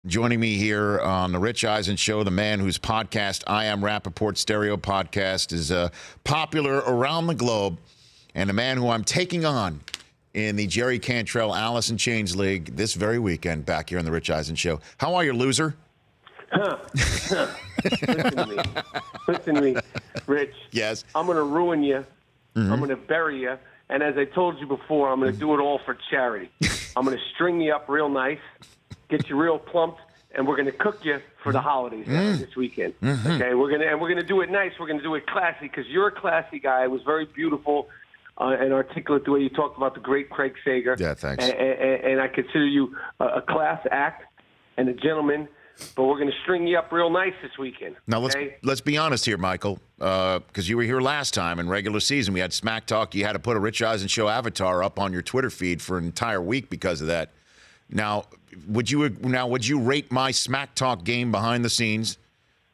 Joining me here on the Rich Eisen Show, the man whose podcast, I Am Rapaport Stereo Podcast, is popular around the globe, and a man who I'm taking on in the Jerry Cantrell Alice in Chains League this very weekend back here on the Rich Eisen Show. How are you, loser? Listen to me, Rich. Yes. I'm going to ruin you. I'm going to bury you. And as I told you before, I'm going to do it all for charity. I'm going to string you up real nice, get you real plumped, and we're going to cook you for the holidays this weekend. Okay, we're going to do it nice. We're going to do it classy because you're a classy guy. It was very beautiful and articulate the way you talked about the great Craig Sager. Yeah, thanks. And I consider you a class act and a gentleman. But we're going to string you up real nice this weekend. Now, okay? let's be honest here, Michael, because you were here last time in regular season. We had Smack Talk. You had to put a Rich Eisen Show avatar up on your Twitter feed for an entire week because of that. Now, would you rate my Smack Talk game behind the scenes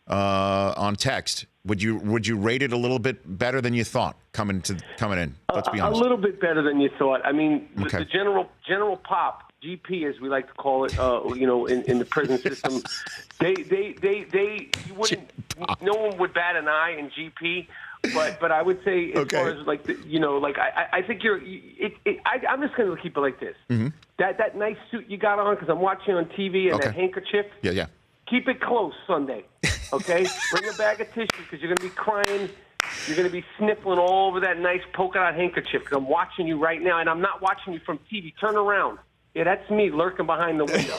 on text? Would you rate it a little bit better than you thought coming in? Let's be honest. A little bit better than you thought. I mean, the general pop. GP, as we like to call it, in the prison system, you wouldn't, no one would bat an eye in GP, but I would say as far as I think I'm just going to keep it like this. Mm-hmm. That nice suit you got on because I'm watching on TV and that handkerchief. Yeah. Keep it close Sunday, okay? Bring a bag of tissue because you're going to be crying. You're going to be sniffling all over that nice polka dot handkerchief because I'm watching you right now, and I'm not watching you from TV. Turn around. Yeah, that's me lurking behind the window.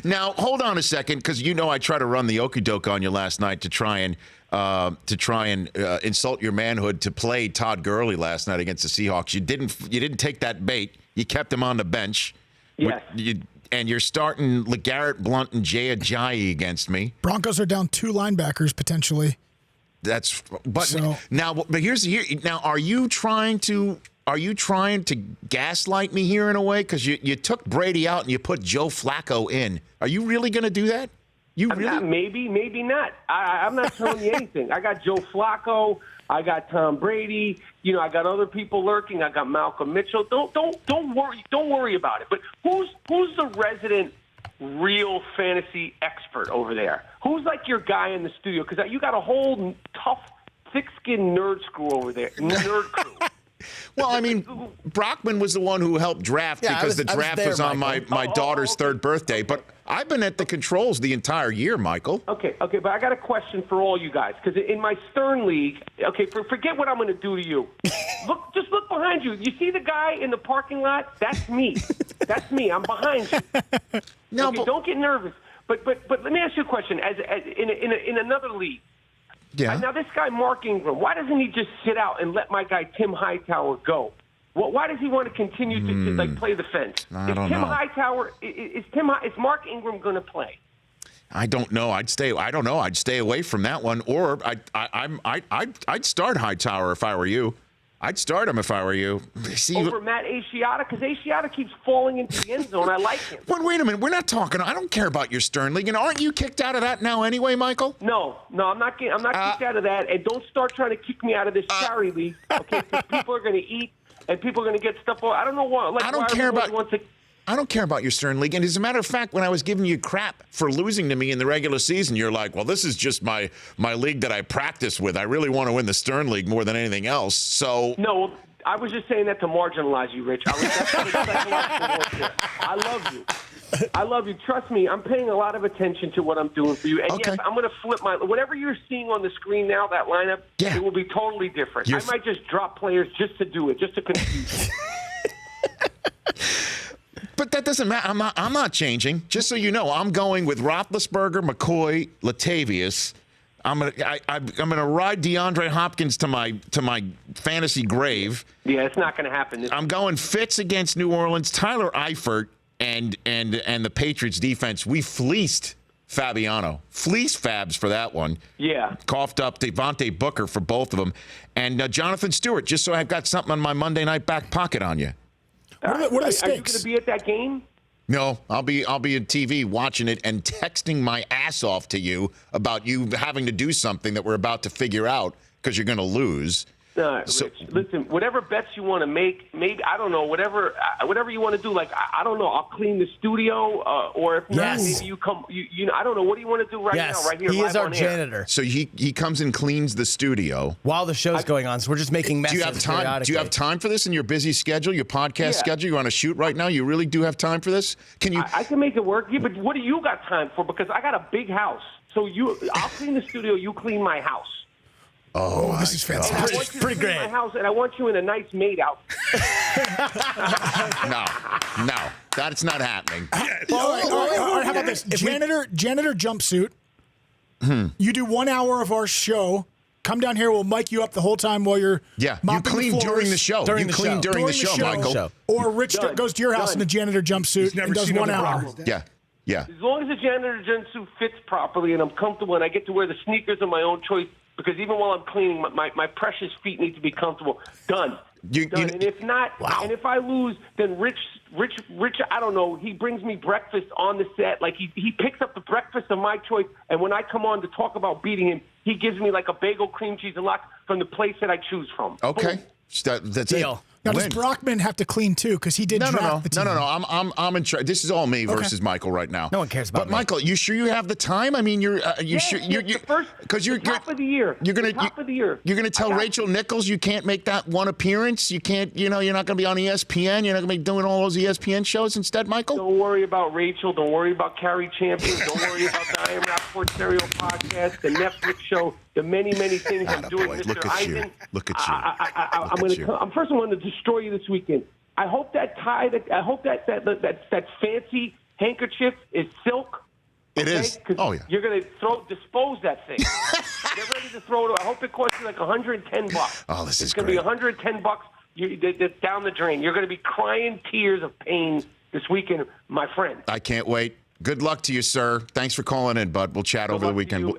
Now, hold on a second, because I tried to run the okie doke on you last night to try and insult your manhood to play Todd Gurley last night against the Seahawks. You didn't take that bait. You kept him on the bench. Yes. And you're starting LeGarrette Blount and Jay Ajayi against me. Broncos are down 2 linebackers potentially. Now, are you trying to gaslight me here in a way? Because you took Brady out and you put Joe Flacco in. Are you really going to do that? Maybe not. I'm not telling you anything. I got Joe Flacco. I got Tom Brady. I got other people lurking. I got Malcolm Mitchell. Don't worry. Don't worry about it. But who's the resident real fantasy expert over there? Who's like your guy in the studio? Because you got a whole tough, thick-skinned nerd crew over there. Nerd crew. Well, I mean, Brockman was the one who helped draft because the draft was on my daughter's third birthday. But I've been at the controls the entire year, Michael. Okay, but I got a question for all you guys. Because in my Stern League, forget what I'm going to do to you. Just look behind you. You see the guy in the parking lot? That's me. That's me. I'm behind you. No, but don't get nervous. But let me ask you a question. As in another league. Yeah. Now, this guy, Mark Ingram, why doesn't he just sit out and let my guy Tim Hightower go? Well, why does he want to continue to play the fence? I don't know. Hightower, is Mark Ingram going to play? I don't know. I'd stay away from that one. Or I'd start Hightower if I were you. I'd start him if I were you. Over Matt Asiata, because Asiata keeps falling into the end zone. I like him. But wait a minute. We're not talking. I don't care about your Stern League. And aren't you kicked out of that now anyway, Michael? No, I'm not kicked out of that. And don't start trying to kick me out of this charity league, okay? Because people are going to eat and people are going to get stuff. I don't know what. I don't care about your Stern League. And as a matter of fact, when I was giving you crap for losing to me in the regular season, you're like, well, this is just my league that I practice with. I really want to win the Stern League more than anything else. So no, I was just saying that to marginalize you, Rich. I love you. I love you. Trust me, I'm paying a lot of attention to what I'm doing for you. And okay. Yes, I'm going to flip whatever you're seeing on the screen now, that lineup, It will be totally different. I might just drop players just to do it, just to confuse you. But that doesn't matter. I'm not changing. Just so you know, I'm going with Roethlisberger, McCoy, Latavius. I'm gonna ride DeAndre Hopkins to my fantasy grave. Yeah, it's not going to happen. I'm going Fitz against New Orleans, Tyler Eifert, and the Patriots defense. We fleeced Fabiano. Fleeced Fabs for that one. Yeah. Coughed up Devontae Booker for both of them. And Jonathan Stewart, just so I've got something on my Monday night back pocket on you. What are the stakes? Are you going to be at that game? No, I'll be on TV watching it and texting my ass off to you about you having to do something that we're about to figure out because you're going to lose. Rich, listen, whatever bets you want to make, maybe, I don't know, whatever you want to do. Like, I don't know, I'll clean the studio, or if not, maybe you come, you know, I don't know, what do you want to do right now, right here, he live is our on air? janitor. So he comes and cleans the studio While the show's going on, so we're just making messes. Do you have time? periodically. Do you have time for this in your busy schedule, your podcast schedule? You want to shoot right now? You really do have time for this? Can you? I can make it work. Yeah, but what do you got time for? Because I got a big house. So I'll clean the studio. You clean my house. Oh, this is And I fantastic. want you to Pretty clean great. my house, and I want you in a nice maid outfit. No, that's not happening. All right, how about this? Janitor jumpsuit. You do 1 hour of our show. Come down here. We'll mic you up the whole time while you're Yeah, you mopping clean the floors. during the show. During You the clean show. during the show, Michael. Or Rich Done. goes to your house in a janitor jumpsuit and does 1 hour. Yeah, yeah. As long as the janitor jumpsuit fits properly and I'm comfortable and I get to wear the sneakers of my own choice, because even while I'm cleaning, my precious feet need to be comfortable. Done. Done. And if not, and if I lose, then Rich, I don't know, he brings me breakfast on the set. Like, he picks up the breakfast of my choice, and when I come on to talk about beating him, he gives me like a bagel, cream cheese, and lox from the place that I choose from. Okay, Boom. that's Deal. it. Now, Win. does Brockman have to clean too? Because he did draft the team. No. I'm in charge. This is all me versus Michael right now. No one cares about But me. Michael, you sure you have the time? I mean, you're sure the first, because the top of the year. You're gonna the top of the year. You're gonna tell I got Rachel Nichols you can't make that one appearance. You can't. You're not gonna be on ESPN. You're not gonna be doing all those ESPN shows instead, Michael. Don't worry about Rachel. Don't worry about Carrie Champion. Don't worry about the I Am Rapaport Stereo podcast, the Netflix show, the many things I'm doing. Boy, Mr. look at you. Eisen, Look at you. I'm first. I'm going to destroy you this weekend. I hope that tie. I hope that fancy handkerchief is silk. It is. 'Cause Oh, yeah. You're going to dispose that thing. Get ready to throw it. I hope it costs you like $110. Oh, this is It's going to be great. $110. That's down the drain. You're going to be crying tears of pain this weekend, my friend. I can't wait. Good luck to you, sir. Thanks for calling in, bud. We'll chat over the weekend. We'll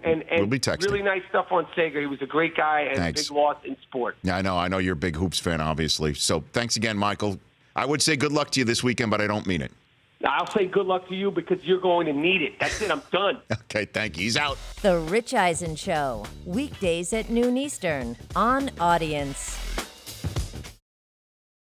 be texting. Really nice stuff on Sega. He was a great guy and Thanks. a big loss in sport. Yeah, I know you're a big hoops fan, obviously. So thanks again, Michael. I would say good luck to you this weekend, but I don't mean it. I'll say good luck to you because you're going to need it. That's it. I'm done. Okay, thank you. He's out. The Rich Eisen Show, weekdays at noon Eastern on Audience.